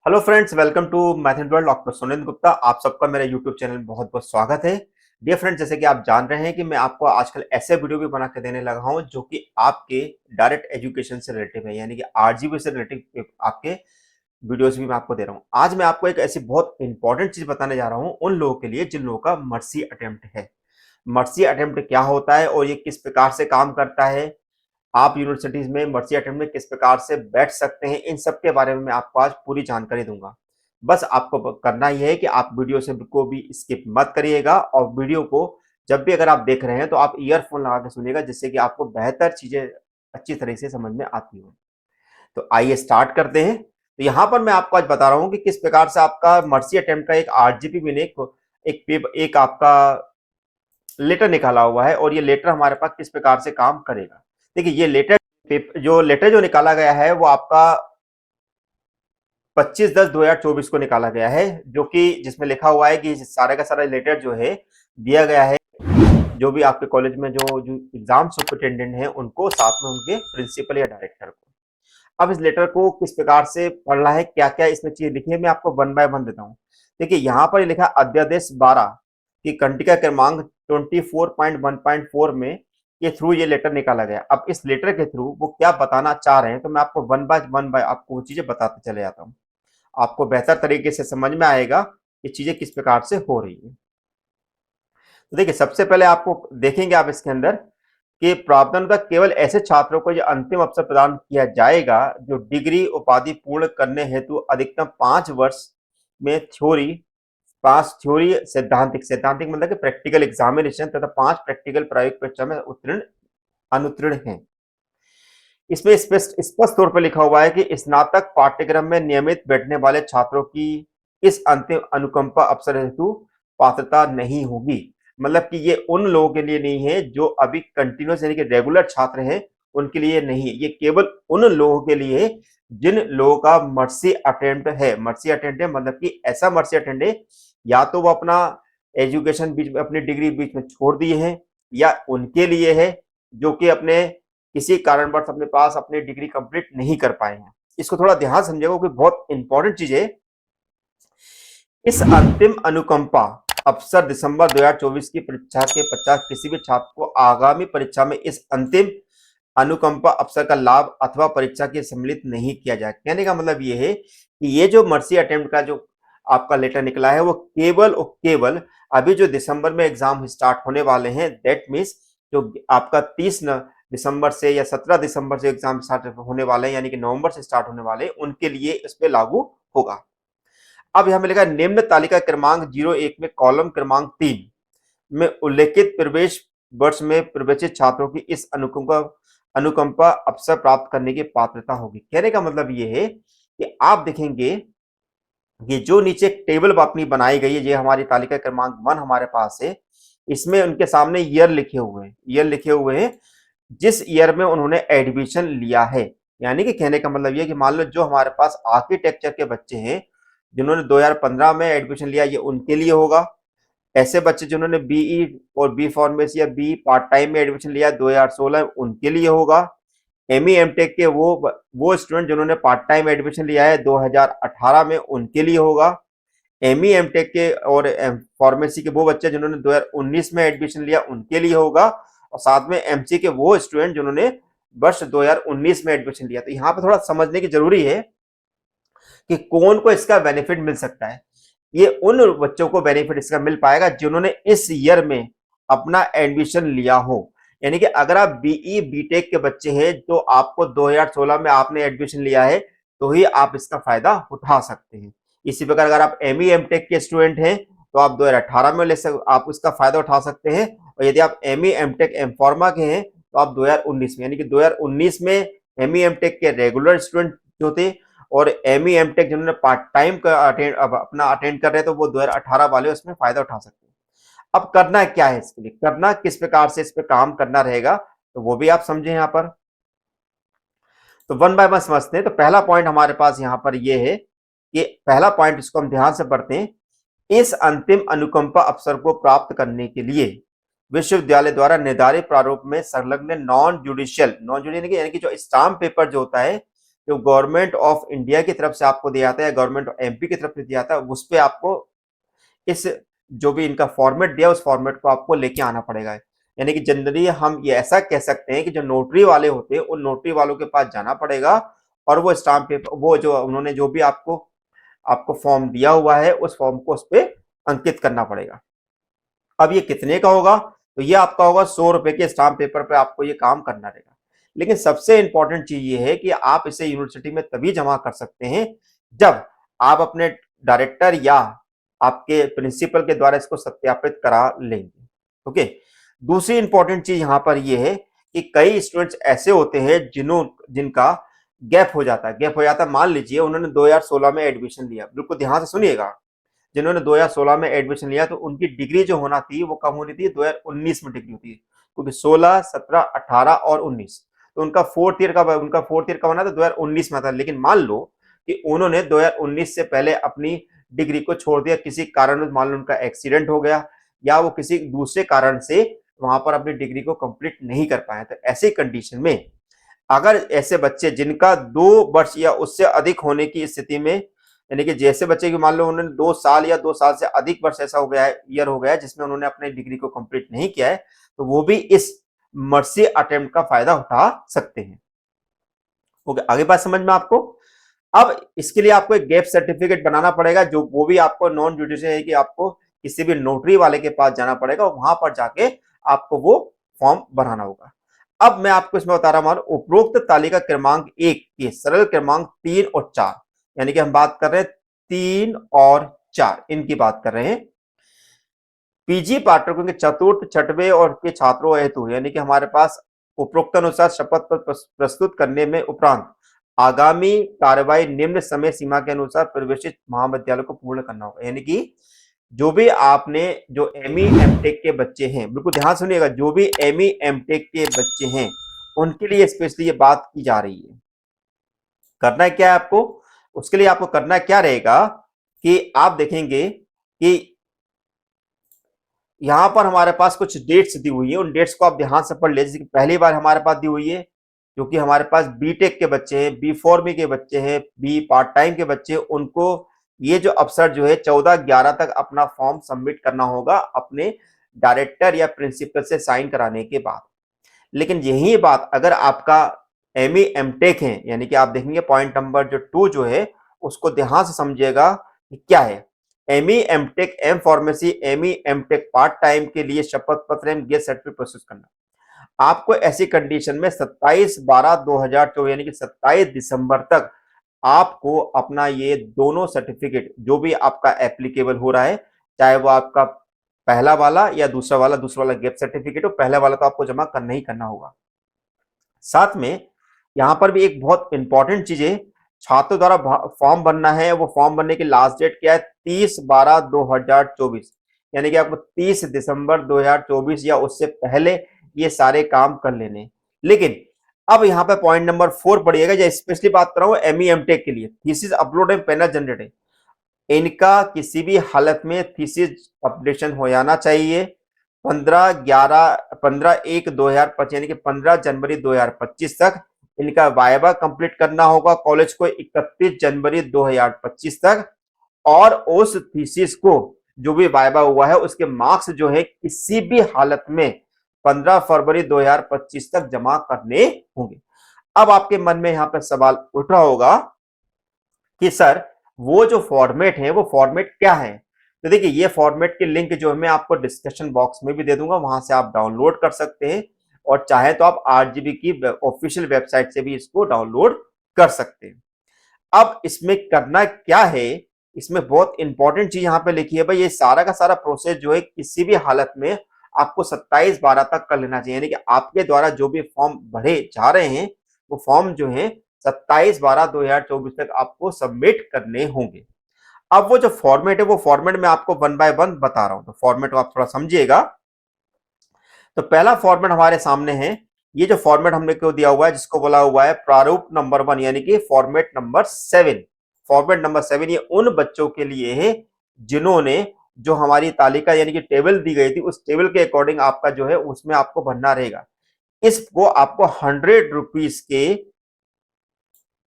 Hello friends, welcome to method world. Doctor Sunil Gupta, आप सबका मेरे यूट्यूब चैनल में बहुत बहुत स्वागत है। डियर फ्रेंड्स, जैसे कि आप जान रहे हैं कि मैं आपको आजकल ऐसे वीडियो भी बना के देने लगा हूं जो कि आपके डायरेक्ट एजुकेशन से रिलेटिव है, यानी कि आरजीबी से रिलेटिव आपके वीडियोस भी मैं आपको दे रहा हूं। आज मैं आपको एक ऐसी बहुत इंपॉर्टेंट चीज बताने जा रहा हूं उन लोगों के लिए जिन लोगों का मर्सी अटेम्प्ट है। मर्सी अटेम्प्ट क्या होता है और ये किस प्रकार से काम करता है, आप यूनिवर्सिटीज में मर्सी अटेम्प्ट में किस प्रकार से बैठ सकते हैं, इन सब के बारे में मैं आपको आज पूरी जानकारी दूंगा। बस आपको करना यह है कि आप वीडियो से को भी स्किप मत करिएगा और वीडियो को जब भी अगर आप देख रहे हैं तो आप ईयरफोन लगा के सुनिएगा, जिससे कि आपको बेहतर चीजें अच्छी तरह से समझ में आती हो। तो आइए स्टार्ट करते हैं। तो यहाँ पर मैं आपको आज बता रहा हूँ कि किस प्रकार से आपका मर्सी अटेम्प्ट का एक आरजीपी में एक आपका लेटर निकाला हुआ है और ये लेटर हमारे पास किस प्रकार से काम करेगा। देखिए, ये लेटर जो निकाला गया है वो आपका 25/10/2024 को निकाला गया है, जो कि जिसमें लिखा हुआ है कि सारे का सारा लेटर जो है दिया गया है जो भी आपके कॉलेज में जो जो एग्जाम सुपरिटेंडेंट हैं उनको, साथ में उनके प्रिंसिपल या डायरेक्टर को। अब इस लेटर को किस प्रकार से पढ़ना है, क्या क्या इसमें चीजें लिखी है, मैं आपको वन बाय वन देता हूँ। देखिए, यहाँ पर लिखा अध्यादेश 12 की कंटिका क्रमांक 24.1.4 में के थ्रू ये लेटर निकाला गया। अब इस लेटर के थ्रू वो क्या बताना चाह रहे हैं, तो मैं आपको वन बाय आपको वो चीजें बताते चले जाता हूँ। आपको बेहतर तरीके से समझ में आएगा ये चीजें किस प्रकार से हो रही है। तो देखिए, सबसे पहले आपको देखेंगे आप इसके अंदर कि प्रावधान का केवल ऐसे छात्रों को यह अंतिम अवसर प्रदान किया जाएगा जो डिग्री उपाधि पूर्ण करने हेतु अधिकतम 5 वर्ष में थ्योरी सैद्धांतिक सैद्धांतिक मतलब कि प्रैक्टिकल एग्जामिनेशन तथा 5 प्रैक्टिकल प्रायोगिक परीक्षा में अनुत्तीर्ण हैं। इसमें स्पष्ट तौर पर लिखा हुआ है कि स्नातक पाठ्यक्रम में नियमित बैठने वाले छात्रों की इस अंतिम अनुकंपा अवसर हेतु पात्रता नहीं होगी। मतलब कि ये उन लोगों के लिए नहीं है जो अभी कंटिन्यूस यानी कि रेगुलर छात्र हैं, उनके लिए नहीं है। ये केवल उन लोगों के लिए है जिन लोगों का मर्सी अटेम्प्ट है। मर्सी अटेम्प्ट है मतलब कि ऐसा मर्सी अटेम्प्ट है, या तो वो अपना एजुकेशन बीच में, अपनी डिग्री बीच में छोड़ दिए हैं, या उनके लिए है जो कि अपने किसी कारणवश अपने पास अपनी डिग्री कंप्लीट नहीं कर पाए हैं। इसको थोड़ा ध्यान समझिएगा क्योंकि बहुत इंपॉर्टेंट चीज है। इस अंतिम अनुकंपा अवसर दिसंबर 2024 की परीक्षा के पश्चात किसी भी छात्र को आगामी परीक्षा में इस अंतिम अनुकंपा अवसर का लाभ अथवा परीक्षा के सम्मिलित नहीं किया जाए। कहने का मतलब ये है कि ये जो मर्सी अटेम्प्ट का जो आपका लेटर निकला है वो केवल और केवल अभी जो दिसंबर में एग्जाम स्टार्ट होने वाले हैं, दैट मीन्स जो आपका 30 दिसंबर से या 17 दिसंबर से एग्जाम स्टार्ट होने वाले हैं, यानी कि नवंबर से स्टार्ट होने वाले हैं, उनके लिए इस पे लागू होगा। अब यहां मिलेगा निम्न तालिका क्रमांक 01 में कॉलम क्रमांक 3 में उल्लेखित प्रवेश वर्ष में प्रवेशित छात्रों की इस अनुकंपा अवसर प्राप्त करने की पात्रता होगी। कहने का मतलब ये है कि आप देखेंगे ये जो नीचे एक टेबल अपनी बनाई गई है, ये हमारी तालिका क्रमांक 1 हमारे पास है। इसमें उनके सामने ईयर लिखे हुए हैं, जिस ईयर में उन्होंने एडमिशन लिया है। यानी कि कहने का मतलब ये कि मान लो जो हमारे पास आर्किटेक्चर के बच्चे हैं जिन्होंने 2015 में एडमिशन लिया, ये उनके लिए होगा। ऐसे बच्चे जिन्होंने बीई और बी फार्मेसी या बी पार्ट टाइम में एडमिशन लिया 2016, उनके लिए होगा। एमई एमटेक के वो स्टूडेंट जिन्होंने पार्ट टाइम एडमिशन लिया है 2018 में, उनके लिए होगा। एमई एमटेक के और फार्मेसी के वो बच्चे जिन्होंने 2019 में एडमिशन लिया, उनके लिए होगा। और साथ में एमसी के वो स्टूडेंट जिन्होंने वर्ष 2019 में एडमिशन लिया। तो यहाँ पे थोड़ा समझने की जरूरी है कि कौन को इसका बेनिफिट मिल सकता है। ये उन बच्चों को बेनिफिट इसका मिल पाएगा जिन्होंने इस ईयर में अपना एडमिशन लिया हो। यानी कि अगर आप बीई बीटेक के बच्चे हैं तो आपको 2016 में आपने एडमिशन लिया है तो ही आप इसका फायदा उठा सकते हैं। इसी प्रकार अगर आप एमई एमटेक के स्टूडेंट हैं तो आप 2018 में आप इसका फायदा उठा सकते हैं। और यदि आप एमई एमटेक एम फार्मा के हैं तो आप 2019 में, यानी कि 2019 में एमई एमटेक के रेगुलर स्टूडेंट जो थे और एमई एमटेक जिन्होंने पार्ट टाइम का अपना अटेंड कर रहे हैं तो वो 2018 वाले उसमें फायदा उठा सकते हैं। अब करना क्या है, इसके लिए करना किस प्रकार से इस पे काम करना रहेगा तो वो भी आप समझे यहाँ पर। तो वन बाय वन समझते हैं। तो पहला पॉइंट हमारे पास यहाँ पर ये है कि पहला पॉइंट, इसको हम ध्यान से पढ़ते हैं। इस अंतिम अनुकंपा अवसर को प्राप्त करने के लिए विश्वविद्यालय द्वारा निर्धारित प्रारूप में संलग्न नॉन जुडिशियल यानी कि जो स्टाम्प पेपर जो होता है, जो गवर्नमेंट ऑफ इंडिया की तरफ से आपको दिया जाता है, गवर्नमेंट ऑफ एमपी की तरफ से दिया जाता है, उस पे आपको इस जो भी इनका फॉर्मेट दिया उस फॉर्मेट को आपको लेके आना पड़ेगा। यानी कि जनरली हम ये ऐसा कह सकते हैं कि जो नोटरी वाले होते हैं उन नोटरी वालों के पास जाना पड़ेगा और वो स्टाम्प पेपर, वो जो उन्होंने जो भी आपको आपको फॉर्म दिया हुआ है उस फॉर्म को उस पर अंकित करना पड़ेगा। अब ये कितने का होगा? तो ये आपका होगा 100 रुपए के स्टाम्प पेपर पे आपको ये काम करना रहेगा। लेकिन सबसे इंपॉर्टेंट चीज ये है कि आप इसे यूनिवर्सिटी में तभी जमा कर सकते हैं जब आप अपने डायरेक्टर या आपके प्रिंसिपल के द्वारा इसको सत्यापित करा लेंगे। ओके, दूसरी इंपॉर्टेंट चीज यहां पर यह है कि कई स्टूडेंट्स ऐसे होते हैं जिनका गैप हो जाता है। गैप हो जाता है, मान लीजिए उन्होंने 2016 में एडमिशन लिया, बिल्कुल ध्यान से सुनिएगा, जिन्होंने 2016 में एडमिशन लिया तो उनकी डिग्री जो होना थी वो कब होनी थी? 2019 में डिग्री होती है, क्योंकि 16, 17, 18 और 19, तो उनका फोर्थ ईयर का होना था 2019 में था। लेकिन मान लो कि उन्होंने 2019 से पहले अपनी डिग्री को छोड़ दिया, किसी कारण मान लो उनका एक्सीडेंट हो गया या वो किसी दूसरे कारण से वहां पर अपनी डिग्री को कंप्लीट नहीं कर पाए, तो ऐसी कंडीशन में अगर ऐसे बच्चे जिनका 2 वर्ष या उससे अधिक होने की स्थिति में, यानी कि जैसे बच्चे की मान लो उन्होंने 2 साल या 2 साल से अधिक वर्ष ऐसा हो गया है, ईयर हो गया है जिसमें उन्होंने अपनी डिग्री को कंप्लीट नहीं किया है, तो वो भी इस मर्सी अटेम्प्ट का फायदा उठा सकते हैं। ओके, आगे बात समझ में आपको? अब इसके लिए आपको एक गैप सर्टिफिकेट बनाना पड़ेगा, जो वो भी आपको नॉन जुडिशियल है कि आपको किसी भी नोटरी वाले के पास जाना पड़ेगा और वहां पर जाके आपको वो फॉर्म भराना होगा। अब मैं आपको इसमें बता रहा हूं, उपरोक्त तालिका क्रमांक 1 के सरल क्रमांक 3 और 4, यानी कि हम बात कर रहे हैं 3 और 4 इनकी बात कर रहे हैं। पीजी पाठकों के चतुर्थ छठवें और के छात्रों हेतु, यानी कि हमारे पास उपरोक्त अनुसार शपथ पत्र प्रस्तुत करने में उपरांत आगामी कार्रवाई निम्न समय सीमा के अनुसार प्रवेशित महाविद्यालय को पूर्ण करना होगा। यानी कि जो भी आपने जो एमई एमटेक के बच्चे हैं, बिल्कुल ध्यान सुनिएगा, जो भी एमई एमटेक के बच्चे हैं उनके लिए स्पेशली ये बात की जा रही है। करना क्या है आपको? उसके लिए आपको करना क्या रहेगा कि आप देखेंगे कि यहां पर हमारे पास कुछ डेट्स दी हुई है, उन डेट्स को आप ध्यान से पढ़ लीजिए। पहली बार हमारे पास दी हुई है क्योंकि हमारे पास बीटेक के बच्चे हैं, बी फॉर्मी के बच्चे हैं, बी पार्ट टाइम के बच्चे, उनको ये जो अवसर जो है 14/11 तक अपना फॉर्म सबमिट करना होगा अपने डायरेक्टर या प्रिंसिपल से साइन कराने के बाद। लेकिन यही बात अगर आपका एमई एमटेक है, यानी कि आप देखेंगे पॉइंट नंबर जो 2 जो है उसको ध्यान से समझिएगा कि क्या है। ME MTech M pharmacy ME MTech part time के लिए शपथ पत्र एवं गेस्ट सर्टिफिकेट प्रस्तुत करना। आपको ऐसी कंडीशन में 27/12/2024 यानी कि 27 दिसंबर तक आपको अपना ये दोनों सर्टिफिकेट जो भी आपका एप्लीकेबल हो रहा है, चाहे वो आपका पहला वाला या दूसरा वाला गैप सर्टिफिकेट हो, पहला वाला तो आपको जमा करना ही करना होगा। साथ में यहां पर भी एक बहुत इंपॉर्टेंट चीज है, छात्रों द्वारा फॉर्म भरना है, वो फॉर्म भरने की लास्ट डेट क्या है? 30/12/2024, यानी कि आपको 30 दिसंबर 2024 या उससे पहले ये सारे काम कर लेने। लेकिन अब यहाँ पे पॉइंट नंबर 4 पढ़िएगा, जो स्पेशली बात कर रहा हूँ एमई एमटेक के लिए, thesis upload and panel generated, इनका किसी भी हालत में थीसिस अपडेशन हो जाना चाहिए 15/1/2025 यानी कि 15 जनवरी 2025 तक। इनका वाइवा कंप्लीट करना होगा कॉलेज को 31 जनवरी 2025 तक, और उस थीसिस को जो भी वाइवा हुआ है उसके मार्क्स जो है किसी भी हालत में 15 फरवरी 2025 तक जमा करने होंगे। अब आपके मन में यहां पर सवाल उठ रहा होगा कि सर वो जो फॉर्मेट है वो फॉर्मेट क्या है? तो देखिए ये फॉर्मेट के लिंक जो है मैं आपको डिस्कशन बॉक्स में भी दे दूंगा, वहां से आप डाउनलोड कर सकते हैं, और चाहे तो आप आरजीबी की ऑफिशियल वेबसाइट से भी इसको डाउनलोड कर सकते हैं। अब इसमें करना क्या है, इसमें बहुत इंपॉर्टेंट चीज यहां पे लिखी है भाई, ये सारा का सारा प्रोसेस जो है किसी भी हालत में आपको 27/12 तक कर लेना चाहिए, यानी कि आपके द्वारा जो भी फॉर्म भरे जा रहे हैं वो फॉर्म जो है 27/12/2024 तक आपको सबमिट करने होंगे। अब वो जो फॉर्मेट है वो फॉर्मेट में आपको 1 बाय 1 बता रहा हूं, तो फॉर्मेट को आप थोड़ा समझिएगा। तो पहला फॉर्मेट हमारे सामने है, ये जो फॉर्मेट हमने क्यों दिया हुआ है जिसको बोला हुआ है प्रारूप नंबर 1 यानी कि फॉर्मेट नंबर 7। फॉर्मेट नंबर 7 ये उन बच्चों के लिए है जिन्होंने जो हमारी तालिका यानी कि टेबल दी गई थी उस टेबल के अकॉर्डिंग आपका जो है उसमें आपको भरना रहेगा। इसको आपको 100 रुपीज के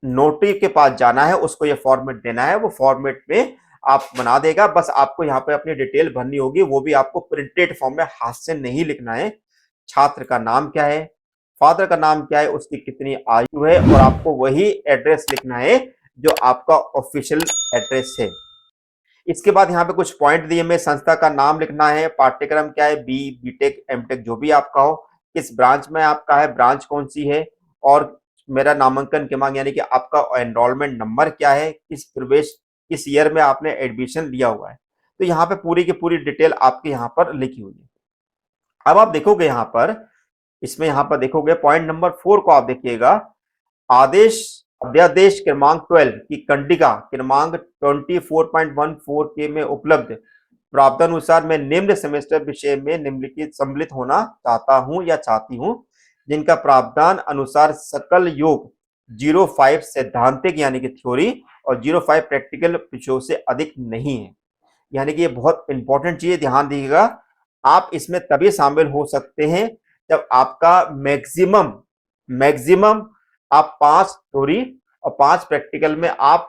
नोटरी के पास जाना है, उसको ये फॉर्मेट देना है, वो फॉर्मेट में आप बना देगा। बस आपको यहाँ पे अपनी डिटेल भरनी होगी, वो भी आपको प्रिंटेड फॉर्म में हाथ से नहीं लिखना है। छात्र का नाम क्या है, फादर का नाम क्या है, उसकी कितनी आयु है, और आपको वही एड्रेस लिखना है जो आपका ऑफिशियल एड्रेस है। इसके बाद यहाँ पे कुछ पॉइंट दिए में संस्था का नाम लिखना है, पाठ्यक्रम क्या है, बीटेक एमटेक जो भी आपका हो, किस ब्रांच में आपका है, ब्रांच कौन सी है, और मेरा नामांकन क्रमांक यानी कि आपका एनरोलमेंट नंबर क्या है, किस प्रवेश किस ईयर में आपने एडमिशन लिया हुआ है। तो यहाँ पे पूरी की पूरी डिटेल आपके यहाँ पर लिखी हुई है। अब आप देखोगे यहाँ पर, इसमें यहाँ पर देखोगे पॉइंट नंबर 4 को आप देखिएगा, आदेश अध्यादेश क्रमांक 12 की कंडिका क्रमांक 24.14 के में उपलब्ध प्रावधानुसार मैं निम्न सेमेस्टर विषय में निम्नलिखित सम्मिलित होना चाहता हूं या चाहती हूं, जिनका प्रावधान अनुसार सकल योग 05 सैद्धांतिक यानी कि थ्योरी और 05 प्रैक्टिकल विषयों से अधिक नहीं है। यानी कि ये बहुत इंपॉर्टेंट चीज, ध्यान दीजिएगा। आप इसमें तभी शामिल हो सकते हैं जब आपका मैक्सिमम मैक्सिमम आप 5 थ्योरी और 5 प्रैक्टिकल में आप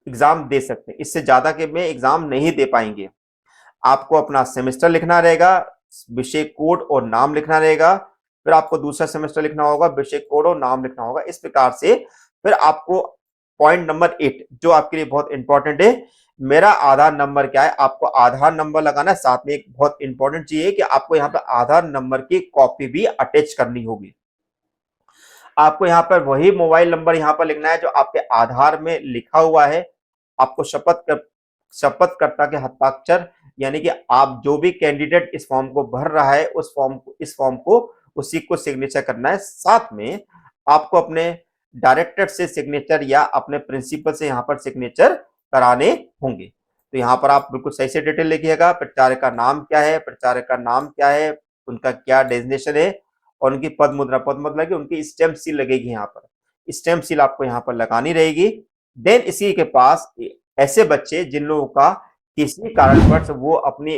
एग्जाम दे सकते हैं। इससे ज्यादा के में एग्जाम नहीं दे पाएंगे। आपको अपना सेमेस्टर लिखना रहेगा, विषय कोड और नाम लिखना रहेगा, फिर आपको दूसरा सेमेस्टर लिखना होगा, विषय कोड और नाम लिखना होगा। इस प्रकार से फिर आपको पॉइंट नंबर 8 जो आपके लिए बहुत इंपॉर्टेंट है, मेरा आधार नंबर क्या है, आपको आधार नंबर लगाना है। साथ में एक बहुत इंपॉर्टेंट चीज है कि आपको यहाँ पे आधार नंबर की कॉपी भी अटैच करनी होगी। आपको यहाँ पर वही मोबाइल नंबर यहाँ पर लिखना है जो आपके आधार में लिखा हुआ है। आपको शपथकर्ता के हस्ताक्षर यानी कि आप जो भी कैंडिडेट इस फॉर्म को भर रहा है इस फॉर्म को उसी को सिग्नेचर करना है। साथ में आपको अपने डायरेक्टर से सिग्नेचर या अपने प्रिंसिपल से यहाँ पर सिग्नेचर कराने होंगे। तो यहाँ पर आप बिल्कुल सही से डिटेल लिखिएगा। प्रचारक का नाम क्या है, प्रचारक का नाम क्या है, उनका क्या डेजिग्नेशन है, और उनकी पद मुद्रा की उनकी स्टैम्प सील लगेगी। यहाँ पर स्टैम्प सील आपको यहाँ पर लगानी रहेगी। देन इसी के पास ऐसे बच्चे जिन लोगों का किसी कारणवश वो अपने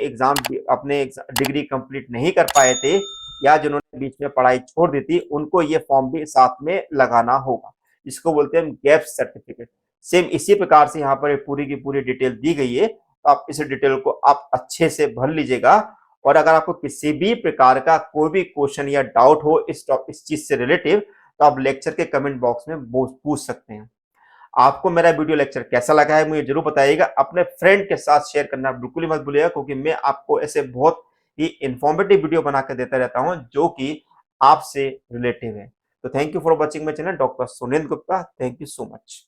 डिग्री कंप्लीट नहीं कर पाए थे या जिन्होंने बीच में पढ़ाई छोड़ दी थी, उनको ये फॉर्म भी साथ में लगाना होगा, जिसको बोलते हैं गैप सर्टिफिकेट। सेम इसी प्रकार से यहाँ पर पूरी की पूरी डिटेल दी गई है, तो आप इस डिटेल को आप अच्छे से भर लीजिएगा। और अगर आपको किसी भी प्रकार का कोई भी क्वेश्चन या डाउट हो इस चीज से रिलेटिव, तो आप लेक्चर के कमेंट बॉक्स में पूछ सकते हैं। आपको मेरा वीडियो लेक्चर कैसा लगा है मुझे जरूर बताइएगा। अपने फ्रेंड के साथ शेयर करना बिल्कुल ही मत भूलिएगा, क्योंकि मैं आपको ऐसे बहुत ही इंफॉर्मेटिव वीडियो बना कर देता रहता हूं जो कि आपसे रिलेटिव है। तो thank you for watching my channel doctor Sunil Gupta. Thank you so much.